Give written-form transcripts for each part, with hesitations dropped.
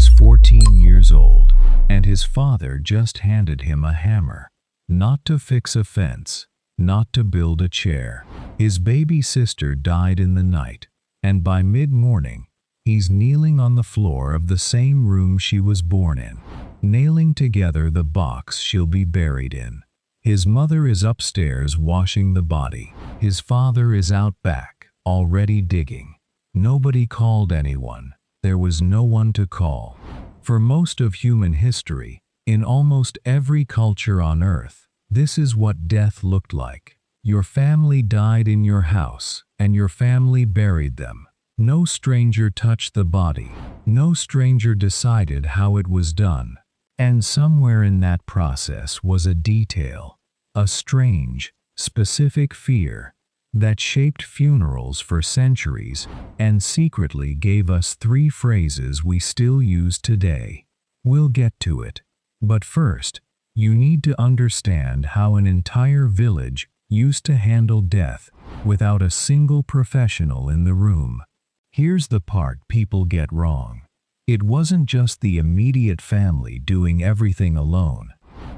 was 14 years old, and his father just handed him a hammer. Not to fix a fence, not to build a chair. His baby sister died in the night, and by mid-morning, he's kneeling on the floor of the same room she was born in, nailing together the box she'll be buried in. His mother is upstairs washing the body. His father is out back, already digging. Nobody called anyone. There was no one to call. For most of human history, in almost every culture on Earth, this is what death looked like. Your family died in your house, and your family buried them. No stranger touched the body. No stranger decided how it was done. And somewhere in that process was a detail, a strange, specific fear that shaped funerals for centuries and secretly gave us 3 phrases we still use today. We'll get to it. But first, you need to understand how an entire village used to handle death without a single professional in the room. Here's the part people get wrong. It wasn't just the immediate family doing everything alone.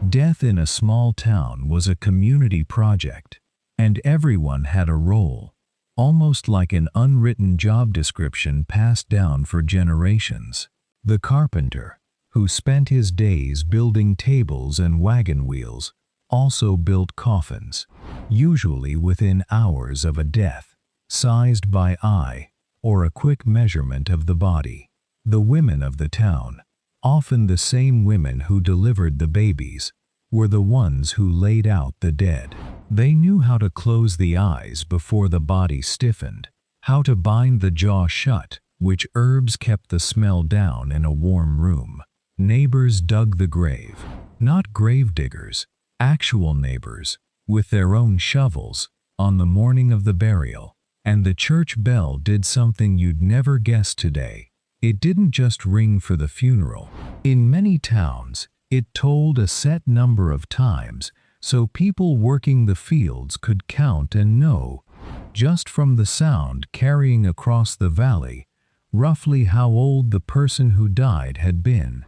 Death in a small town was a community project, and everyone had a role, almost like an unwritten job description passed down for generations. The carpenter, who spent his days building tables and wagon wheels, also built coffins, usually within hours of a death, sized by eye or a quick measurement of the body. The women of the town, often the same women who delivered the babies, were the ones who laid out the dead. They knew how to close the eyes before the body stiffened, how to bind the jaw shut, which herbs kept the smell down in a warm room. Neighbors dug the grave, not grave diggers, actual neighbors, with their own shovels, on the morning of the burial. And the church bell did something you'd never guess today. It didn't just ring for the funeral. In many towns, it tolled a set number of times, so people working the fields could count and know, just from the sound carrying across the valley, roughly how old the person who died had been.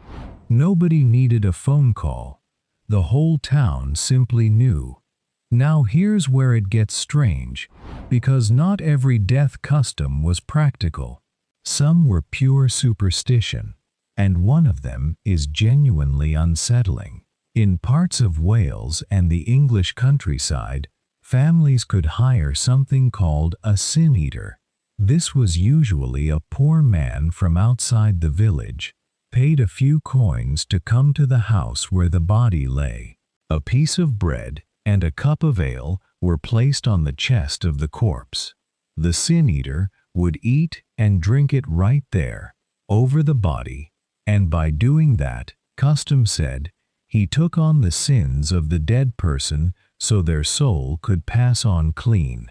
Nobody needed a phone call. The whole town simply knew. Now here's where it gets strange, because not every death custom was practical. Some were pure superstition, and one of them is genuinely unsettling. In parts of Wales and the English countryside, families could hire something called a sin eater. This was usually a poor man from outside the village, paid a few coins to come to the house where the body lay. A piece of bread and a cup of ale were placed on the chest of the corpse. The sin eater would eat and drink it right there, over the body, and by doing that, custom said, he took on the sins of the dead person so their soul could pass on clean.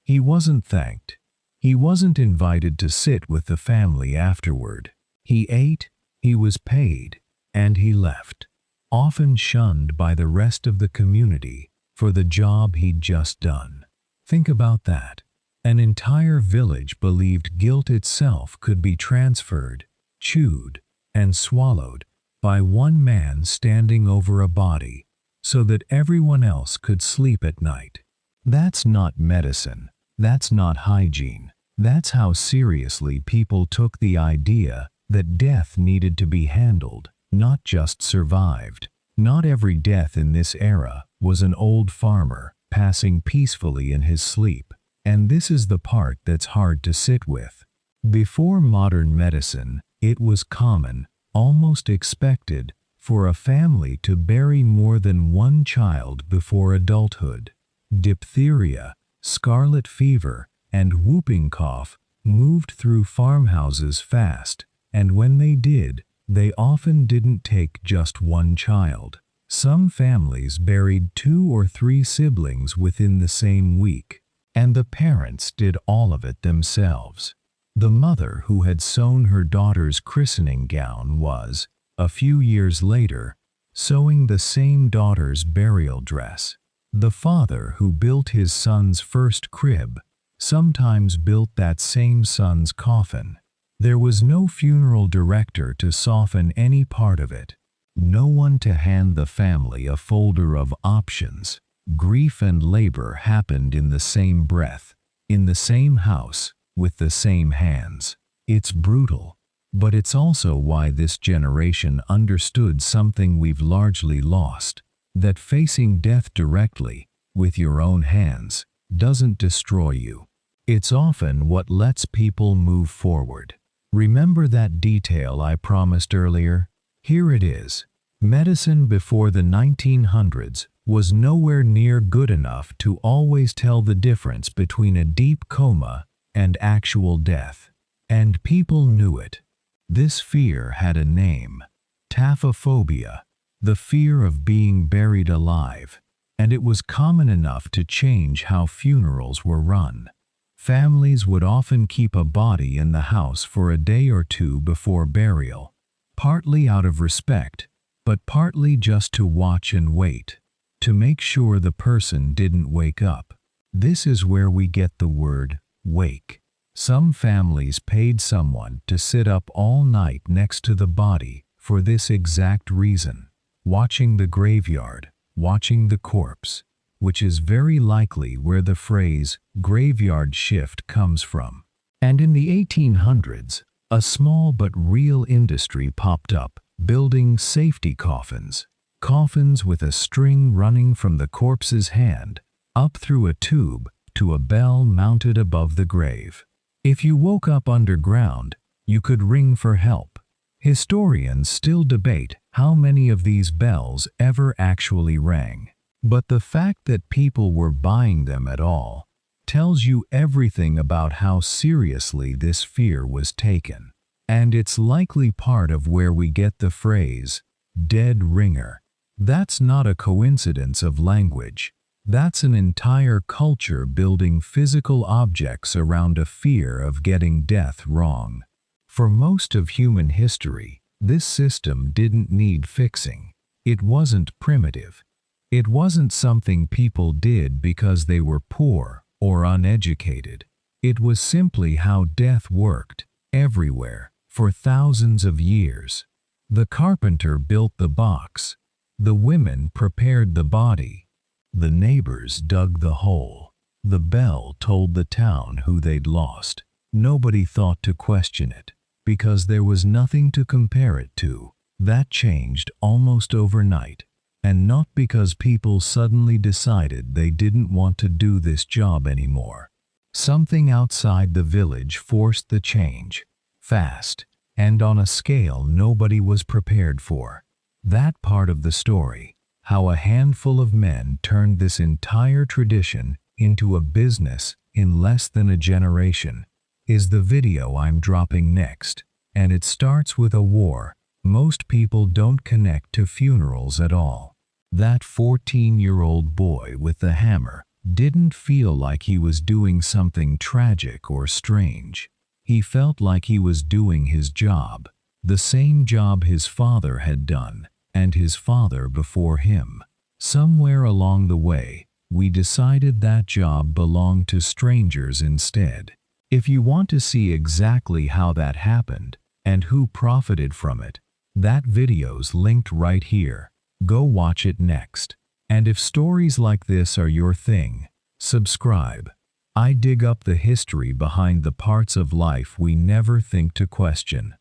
He wasn't thanked. He wasn't invited to sit with the family afterward. He ate, he was paid, and he left, often shunned by the rest of the community for the job he'd just done. Think about that. An entire village believed guilt itself could be transferred, chewed, and swallowed by one man standing over a body so that everyone else could sleep at night. That's not medicine. That's not hygiene. That's how seriously people took the idea that death needed to be handled, not just survived. Not every death in this era was an old farmer passing peacefully in his sleep. And this is the part that's hard to sit with. Before modern medicine, it was common, almost expected, for a family to bury more than one child before adulthood. Diphtheria, scarlet fever, and whooping cough moved through farmhouses fast, and when they did, they often didn't take just one child. Some families buried 2 or 3 siblings within the same week. And the parents did all of it themselves. The mother who had sewn her daughter's christening gown was, a few years later, sewing the same daughter's burial dress. The father who built his son's first crib sometimes built that same son's coffin. There was no funeral director to soften any part of it. No one to hand the family a folder of options. Grief and labor happened in the same breath, in the same house, with the same hands. It's brutal, but it's also why this generation understood something we've largely lost, that facing death directly, with your own hands, doesn't destroy you. It's often what lets people move forward. Remember that detail I promised earlier? Here it is. Medicine before the 1900s was nowhere near good enough to always tell the difference between a deep coma and actual death. And people knew it. This fear had a name: taphophobia, the fear of being buried alive, and it was common enough to change how funerals were run. Families would often keep a body in the house for a day or two before burial, partly out of respect, but partly just to watch and wait, to make sure the person didn't wake up. This is where we get the word wake. Some families paid someone to sit up all night next to the body for this exact reason, watching the graveyard, watching the corpse, which is very likely where the phrase graveyard shift comes from. And in the 1800s, a small but real industry popped up, building safety coffins. Coffins with a string running from the corpse's hand up through a tube to a bell mounted above the grave. If you woke up underground, you could ring for help. Historians still debate how many of these bells ever actually rang. But the fact that people were buying them at all tells you everything about how seriously this fear was taken. And it's likely part of where we get the phrase, dead ringer. That's not a coincidence of language. That's an entire culture building physical objects around a fear of getting death wrong. For most of human history, this system didn't need fixing. It wasn't primitive. It wasn't something people did because they were poor or uneducated. It was simply how death worked, everywhere, for thousands of years. The carpenter built the box. The women prepared the body. The neighbors dug the hole. The bell told the town who they'd lost. Nobody thought to question it, because there was nothing to compare it to. That changed almost overnight, and not because people suddenly decided they didn't want to do this job anymore. Something outside the village forced the change, fast, and on a scale nobody was prepared for. That part of the story, how a handful of men turned this entire tradition into a business in less than a generation, is the video I'm dropping next. And it starts with a war. Most people don't connect to funerals at all. That 14-year-old boy with the hammer didn't feel like he was doing something tragic or strange. He felt like he was doing his job, the same job his father had done, and his father before him. Somewhere along the way, we decided that job belonged to strangers instead. If you want to see exactly how that happened and who profited from it, that video's linked right here. Go watch it next. And if stories like this are your thing, subscribe. I dig up the history behind the parts of life we never think to question.